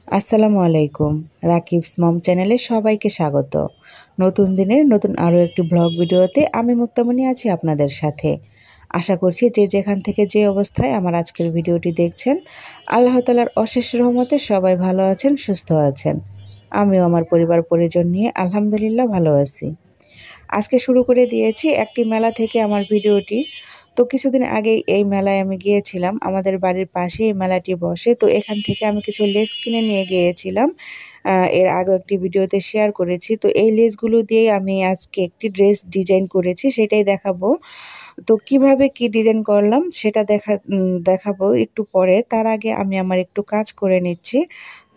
আসসালামু আলাইকুম। রাকিবস মম চ্যানেলে সবাইকে স্বাগত। নতুন দিনের নতুন আরও একটি ব্লগ ভিডিওতে আমি মুক্তামণি আছি আপনাদের সাথে। আশা করছি যে যেখান থেকে যে অবস্থায় আমার আজকের ভিডিওটি দেখছেন, আল্লাহ তাআলার অশেষ রহমতে সবাই ভালো আছেন, সুস্থ আছেন। আমিও আমার পরিবার পরিজন নিয়ে আলহামদুলিল্লাহ ভালো আছি। আজকে শুরু করে দিয়েছি একটি মেলা থেকে আমার ভিডিওটি। তো কিছুদিন আগেই এই মেলায় আমি গিয়েছিলাম। আমাদের বাড়ির পাশেই এই মেলাটি বসে। তো এখান থেকে আমি কিছু লেস কিনে নিয়ে গিয়েছিলাম। এর আগেও একটি ভিডিওতে শেয়ার করেছি। তো এই লেসগুলো দিয়েই আমি আজকে একটি ড্রেস ডিজাইন করেছি, সেটাই দেখাবো। তো কিভাবে কি ডিজাইন করলাম সেটা দেখাবো একটু পরে। তার আগে আমি আমার একটু কাজ করে নিচ্ছি।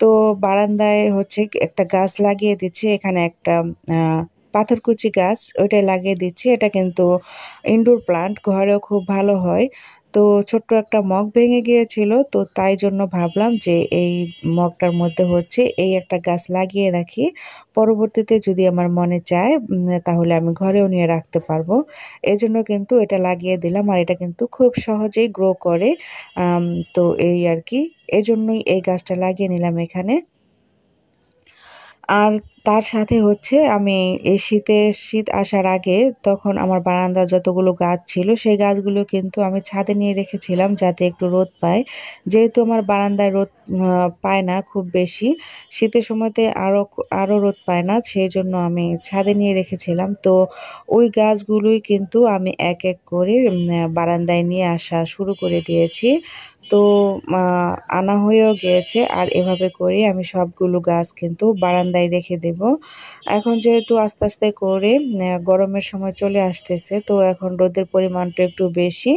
তো বারান্দায় হচ্ছে একটা গাছ লাগিয়ে দিচ্ছি। এখানে একটা আ পাথরকুচি গাছ ওইটা লাগিয়ে দিচ্ছি। এটা কিন্তু ইনডোর প্লান্ট, ঘরেও খুব ভালো হয়। তো ছোট্ট একটা মগ ভেঙে গিয়েছিল, তো তাই জন্য ভাবলাম যে এই মগটার মধ্যে হচ্ছে এই একটা গাছ লাগিয়ে রাখি। পরবর্তীতে যদি আমার মনে চায় তাহলে আমি ঘরেও নিয়ে রাখতে পারবো। এজন্য কিন্তু এটা লাগিয়ে দিলাম, আর এটা কিন্তু খুব সহজেই গ্রো করে। আম তো এই আরকি। এজন্যই এই গাছটা লাগিয়ে নিলাম এখানে। আর তার সাথে হচ্ছে আমি এই শীত আসার আগে তখন আমার বারান্দার যতগুলো গাছ ছিল সেই গাছগুলো কিন্তু আমি ছাদে নিয়ে রেখেছিলাম যাতে একটু রোদ পায়। যেহেতু আমার বারান্দায় রোদ পায় না খুব বেশি, শীতের সময়তে আরও রোদ পায় না, সেজন্য আমি ছাদে নিয়ে রেখেছিলাম। তো ওই গাছগুলোই কিন্তু আমি এক এক করে বারান্দায় নিয়ে আসা শুরু করে দিয়েছি। তো আ আনা হয়েও গিয়েছে, আর এভাবে করেই আমি সবগুলো গাছ কিন্তু বারান্দায় রেখে দেব। এখন যেহেতু আস্তে, আস্তে করে গরমের সময় চলে আসতেছে, তো এখন রোদের পরিমাণটা একটু বেশি।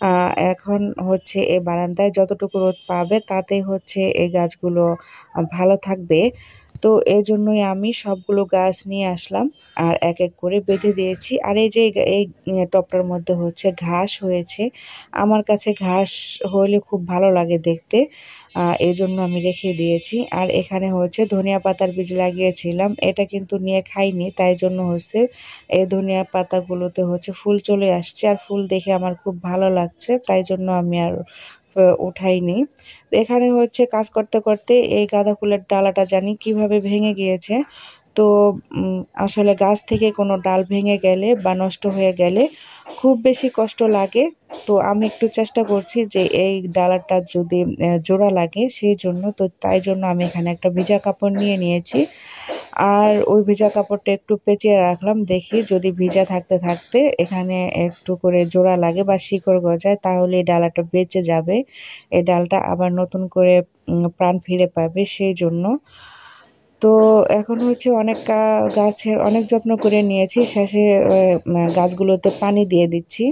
আ এখন হচ্ছে এই বারান্দায় যতটুকু রোদ পাবে তাতেই হচ্ছে এই গাছগুলো ভালো থাকবে। তো এজন্যই আমি সবগুলো গাছ নিয়ে আসলাম আর এক, এক করে বেঁধে দিয়েছি। আর এই যে এই টবটার মধ্যে হচ্ছে ঘাস হয়েছে। আমার কাছে ঘাস হলে খুব ভালো লাগে দেখতে। এজন্য আমি রেখে দিয়েছি। আর এখানে হচ্ছে ধনিয়া পাতার বীজ লাগিয়েছিলাম। এটা কিন্তু নিয়ে খাইনি। তাই জন্য হচ্ছে এই ধনিয়া পাতাগুলোতে হচ্ছে ফুল চলে আসছে। আর ফুল দেখে আমার খুব ভালো লাগছে। তাই জন্য আমি আর উঠাইনি। এখানে হচ্ছে কাজ করতে, করতে এই গাঁদা ফুলের ডালাটা জানি কিভাবে ভেঙে গিয়েছে। তো আসলে গাছ থেকে কোনো ডাল ভেঙে গেলে বা নষ্ট হয়ে গেলে খুব বেশি কষ্ট লাগে। তো আমি একটু চেষ্টা করছি যে এই ডালাটা যদি জোড়া লাগে সেইজন্য। তো তাই জন্য আমি এখানে একটা ভিজা কাপড় নিয়ে নিয়েছি। আর ওই ভিজা কাপড়টা একটু পেঁচিয়ে রাখলাম। দেখি যদি ভিজা থাকতে, থাকতে এখানে একটু করে জোড়া লাগে বা শিকড় গজায় তাহলে এই ডালাটা বেঁচে যাবে। এই ডালটা আবার নতুন করে প্রাণ ফিরে পাবে সেইজন্য। তো এখন হচ্ছে অনেক গাছের অনেক যত্ন করে নিয়েছি। শেষে গাছগুলোতে পানি দিয়ে দিচ্ছি।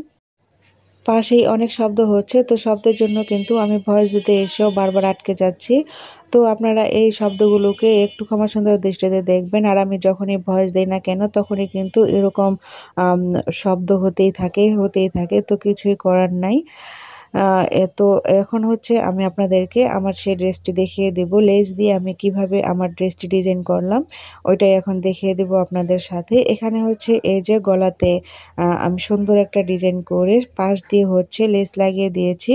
পাশেই অনেক শব্দ হচ্ছে, তো শব্দের জন্য কিন্তু আমি ভয়েস দিতে এসেও বারবার আটকে যাচ্ছি। তো আপনারা এই শব্দগুলোকে একটু ক্ষমা সুন্দর দৃষ্টিতে দেখবেন। আর আমি যখনই ভয়েস দেই না কেন তখনই কিন্তু এরকম আম শব্দ হতেই থাকে। তো কিছুই করার নাই। তো এখন হচ্ছে আমি আপনাদেরকে আমার সেই ড্রেসটি দেখিয়ে দেব। লেস দিয়ে আমি কিভাবে আমার ড্রেসটি ডিজাইন করলাম ওইটাই এখন দেখিয়ে দেব আপনাদের সাথে। এখানে হচ্ছে এই যে গলাতে আমি সুন্দর একটা ডিজাইন করে পাশ দিয়ে হচ্ছে লেস লাগিয়ে দিয়েছি।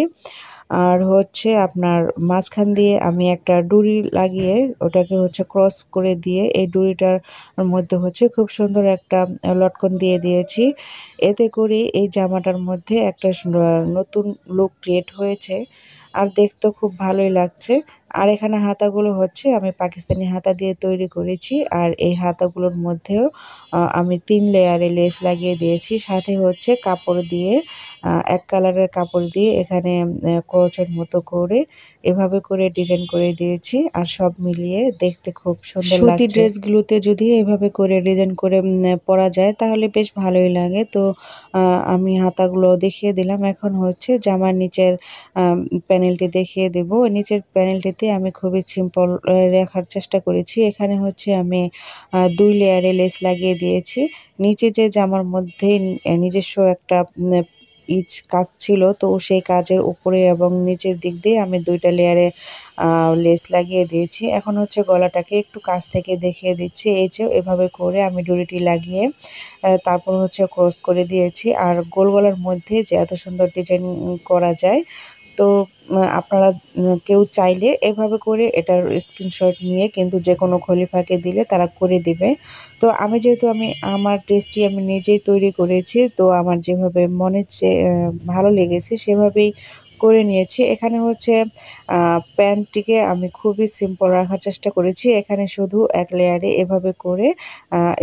আর হচ্ছে আপনার মাঝখান দিয়ে আমি একটা ডুরি লাগিয়ে ওটাকে হচ্ছে ক্রস করে দিয়ে এই ডুরিটার মধ্যে হচ্ছে খুব সুন্দর একটা লটকন দিয়ে দিয়েছি। এতে করে এই জামাটার মধ্যে একটা নতুন লুক ক্রিয়েট হয়েছে। আর দেখতেও খুব ভালোই লাগছে। আর এখানে হাতাগুলো হচ্ছে আমি পাকিস্তানি হাতা দিয়ে তৈরি করেছি। আর এই হাতাগুলোর মধ্যেও আমি ৩ লেয়ারে লেস লাগিয়ে দিয়েছি। সাথে হচ্ছে কাপড় দিয়ে এক কালারের কাপড় দিয়ে এখানে ক্রোচের মতো করে এভাবে করে ডিজাইন করে দিয়েছি। আর সব মিলিয়ে দেখতে খুব সুন্দর লাগছে। সুতির ড্রেসগুলোতে যদি এভাবে করে ডিজাইন করে পরা যায় তাহলে বেশ ভালোই লাগে। তো আমি হাতাগুলো দেখিয়ে দিলাম। এখন হচ্ছে জামার নিচের প্যানেলটি দেখিয়ে দেব। নিচের প্যানেলটিতে আমি খুবই সিম্পল রাখার চেষ্টা করেছি। এখানে হচ্ছে আমি ২ লেয়ারে লেস লাগিয়ে দিয়েছি। নিচে যে জামার মধ্যে নিজস্ব একটা কাজ ছিল, তো সেই কাজের উপরে এবং নিচের দিক দিয়ে আমি ২ টা লেয়ারে লেস লাগিয়ে দিয়েছি। এখন হচ্ছে গলাটাকে একটু কাছ থেকে দেখিয়ে দিচ্ছি। এই যে এভাবে করে আমি ডুরিটি লাগিয়ে তারপর হচ্ছে ক্রস করে দিয়েছি। আর গোল গলার মধ্যে যে এত সুন্দর ডিজাইন করা যায়, তো আপনারা কেউ চাইলে এভাবে করে এটার স্ক্রিনশট নিয়ে কিন্তু যে কোনো খলিফাকে দিলে তারা করে দিবে। তো আমি যেহেতু আমার ড্রেসটি আমি নিজেই তৈরি করেছি, তো আমার যেভাবে মনে ভালো লেগেছে সেভাবেই করে নিয়েছি। এখানে হচ্ছে প্যান্টটিকে আমি খুবই সিম্পল রাখার চেষ্টা করেছি। এখানে শুধু এক লেয়ারে এভাবে করে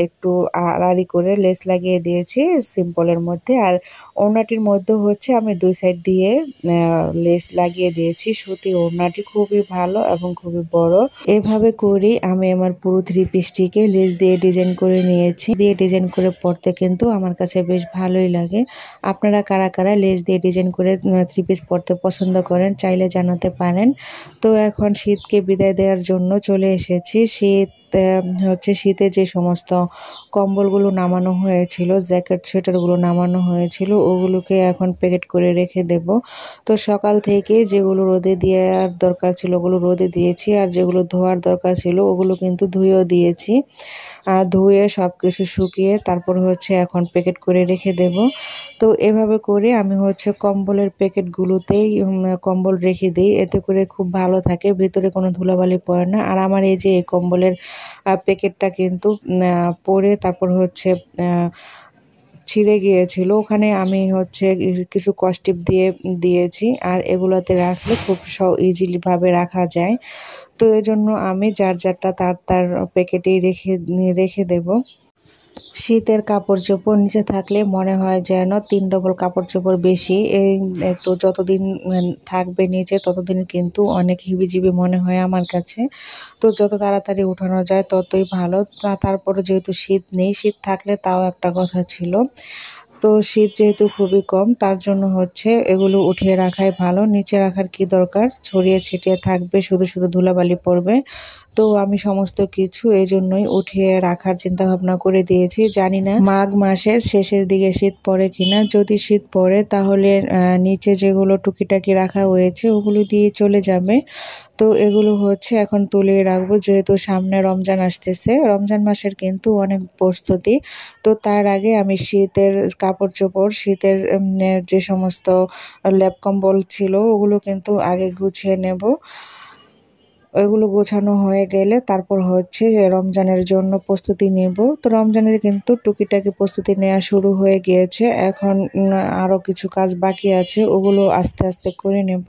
একটু আড়াআড়ি করে লেস লাগিয়ে দিয়েছি সিম্পলের মধ্যে। আর ওড়নাটির মধ্যে হচ্ছে আমি ২ সাইড দিয়ে লেস লাগিয়ে দিয়েছি। সত্যি ওড়নাটি খুবই ভালো এবং খুবই বড়। এভাবে করেই আমি আমার পুরো থ্রি পিসটিকে লেস দিয়ে ডিজাইন করে নিয়েছি। দিয়ে ডিজাইন করে পরতে কিন্তু আমার কাছে বেশ ভালোই লাগে। আপনারা কারা কারা লেস দিয়ে ডিজাইন করে থ্রি পিস পরতে পছন্দ করেন চাইলে জানাতে পারেন। তো এখন শীতকে বিদায় দেওয়ার জন্য চলে এসেছি। হচ্ছে শীতে যে সমস্ত কম্বলগুলো নামানো হয়েছিল, জ্যাকেট সোয়েটারগুলো নামানো হয়েছিল, ওগুলোকে এখন প্যাকেট করে রেখে দেব। তো সকাল থেকে যেগুলো রোদে দেওয়ার দরকার ছিল ওগুলো রোদে দিয়েছি, আর যেগুলো ধোয়ার দরকার ছিল ওগুলো কিন্তু ধুয়েও দিয়েছি। ধুয়ে সব কিছু শুকিয়ে তারপর হচ্ছে এখন প্যাকেট করে রেখে দেব। তো এভাবে করে আমি হচ্ছে কম্বলের প্যাকেটগুলোতেই কম্বল রেখে দিই, এতে করে খুব ভালো থাকে, ভিতরে কোনো ধুলাবালি পড়ে না। আর আমার এই যে এই কম্বলের প্যাকেটটা কিন্তু পরে তারপর হচ্ছে ছিঁড়ে গিয়েছিল, ওখানে আমি হচ্ছে কিছু কস্টিপ দিয়ে দিয়েছি। আর এগুলোতে রাখলে খুব ইজিলি ভাবে রাখা যায়। তো এজন্য আমি যার যারটা তার তার প্যাকেটেই রেখে দেব। শীতের কাপড়-চোপড় নিচে থাকলে মনে হয় যেন ৩ ডবল কাপড়-চোপড় বেশি। তো যতদিন থাকবে নিচে ততদিন কিন্তু অনেক হিবিজিবি মনে হয় আমার কাছে। তো যত তাড়াতাড়ি উঠানো যায় ততই ভালো। তারপরে যেহেতু শীত নেই, শীত থাকলে তাও একটা কথা ছিল। তো শীত যেহেতু খুবই কম তার জন্য হচ্ছে এগুলো উঠিয়ে রাখাই ভালো। নিচে রাখার কি দরকার? ছড়িয়ে ছিটিয়ে থাকবে, শুধু শুধু ধুলাবালি পড়বে। তো আমি সমস্ত কিছু এজন্যই উঠিয়ে রাখার চিন্তাভাবনা করে দিয়েছি। জানি না মাঘ মাসের শেষের দিকে শীত পড়ে কিনা। যদি শীত পড়ে তাহলে নিচে যেগুলো টুকিটাকি রাখা হয়েছে ওগুলো দিয়ে চলে যাবে। তো এগুলো হচ্ছে এখন তুলে রাখবো, যেহেতু সামনে রমজান আসতেছে। রমজান মাসের কিন্তু অনেক প্রস্তুতি। তো তার আগে আমি শীতের কাপড়-চোপড়, শীতের যে সমস্ত লেপ কম্বল ছিল ওগুলো কিন্তু আগে গুছিয়ে নেব। ওইগুলো গোছানো হয়ে গেলে তারপর হচ্ছে রমজানের জন্য প্রস্তুতি নেব। তো রমজানের কিন্তু টুকিটাকি প্রস্তুতি নেওয়া শুরু হয়ে গিয়েছে। এখন আরও কিছু কাজ বাকি আছে, ওগুলো আস্তে আস্তে করে নেব।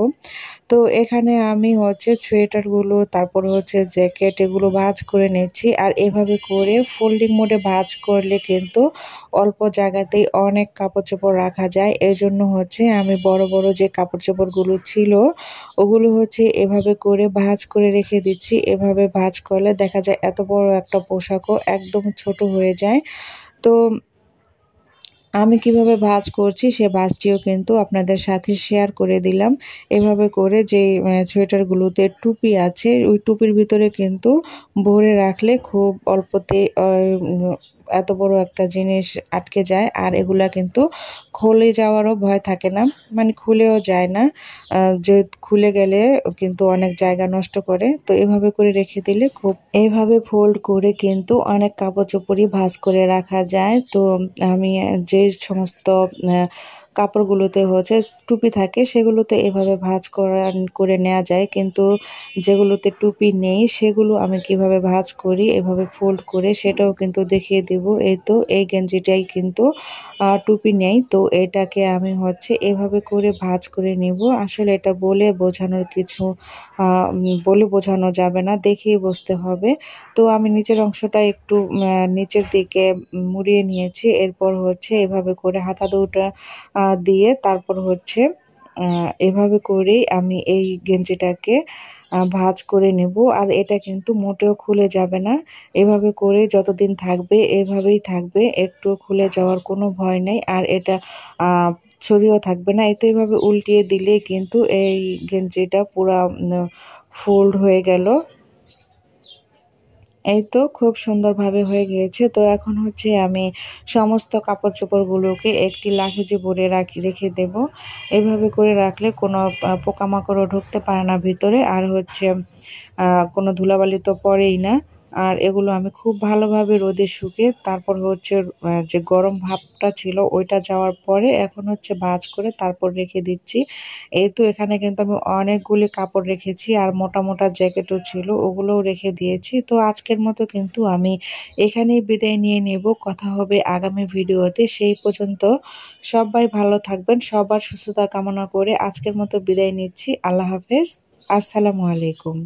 তো এখানে আমি হচ্ছে সোয়েটারগুলো, তারপর হচ্ছে জ্যাকেট, এগুলো ভাঁজ করে নিচ্ছি। আর এভাবে করে ফোল্ডিং মোডে ভাঁজ করলে কিন্তু অল্প জায়গাতেই অনেক কাপড়-চোপড় রাখা যায়। এজন্য হচ্ছে আমি বড় বড় যে কাপড়-চোপড়গুলো ছিল ওগুলো হচ্ছে এভাবে করে ভাঁজ করে রেখে দিচ্ছি। এভাবে ভাঁজ করলে দেখা যায় এত বড় একটা পোশাকও একদম ছোট হয়ে যায়। তো আমি কিভাবে ভাঁজ করছি সে ভাঁজটিও কিন্তু আপনাদের সাথে শেয়ার করে দিলাম। এভাবে করে যে সোয়েটারগুলোতে টুপি আছে ওই টুপির ভিতরে কিন্তু ভরে রাখলে খুব অল্পতে এত বড় একটা জিনিস আটকে যায়। আর এগুলা কিন্তু খুলে যাওয়ারও ভয় থাকে না, মানে খুলেও যায় না। যে খুলে গেলে কিন্তু অনেক জায়গা নষ্ট করে। তো এভাবে করে রেখে দিলে এইভাবে ফোল্ড করে কিন্তু অনেক কাপড়-চোপড়ই ভাঁজ করে রাখা যায়। তো আমি যে সমস্ত কাপড়গুলোতে হচ্ছে টুপি থাকে সেগুলোতে এভাবে ভাঁজ করে নেওয়া যায়, কিন্তু যেগুলোতে টুপি নেই সেগুলো আমি কিভাবে ভাঁজ করি এভাবে ফোল্ড করে সেটাও কিন্তু দেখিয়ে দেব। এই তো এই গেঞ্জিটাই কিন্তু টুপি নেই, তো এটাকে আমি হচ্ছে এভাবে করে ভাঁজ করে নিব। আসলে এটা বলে বোঝানো যাবে না, দেখেই বুঝতে হবে। তো আমি নিচের অংশটা একটু নিচের দিকে মুড়িয়ে নিয়েছি। এরপর হচ্ছে এভাবে করে হাতা দুটা দিয়ে তারপর হচ্ছে এভাবে করেই আমি এই গেঞ্জিটাকে ভাঁজ করে নেব। আর এটা কিন্তু মোটেও খুলে যাবে না। এভাবে করে যতদিন থাকবে এভাবেই থাকবে, একটু খুলে যাওয়ার কোনো ভয় নেই। আর এটা ছড়িয়েও থাকবে না। এই তো এভাবে উল্টিয়ে দিলেই কিন্তু এই গেঞ্জিটা পুরা ফোল্ড হয়ে গেল। এই তো খুব সুন্দরভাবে হয়ে গিয়েছে। তো এখন হচ্ছে আমি সমস্ত কাপড়-চোপড়গুলোকে একটি লাখিজে ভরে রেখে দেব। এভাবে করে রাখলে কোনো পোকামাকড়ও ঢুকতে পারে না ভিতরে। আর হচ্ছে কোনো ধুলাবালি তো পড়েই না। আর এগুলো আমি খুব ভালোভাবে রোদে শুকিয়ে তারপর হচ্ছে যে গরম ভাবটা ছিল ওইটা যাওয়ার পরে এখন হচ্ছে ভাঁজ করে তারপর রেখে দিচ্ছি। এই তো এখানে কিন্তু আমি অনেকগুলি কাপড় রেখেছি আর মোটা মোটা জ্যাকেটও ছিল ওগুলোও রেখে দিয়েছি। তো আজকের মতো কিন্তু আমি এখানেই বিদায় নিয়ে নেব। কথা হবে আগামী ভিডিওতে। সেই পর্যন্ত সবাই ভালো থাকবেন। সবার সুস্থতা কামনা করে আজকের মতো বিদায় নিচ্ছি। আল্লাহ হাফেজ। আসসালামু আলাইকুম।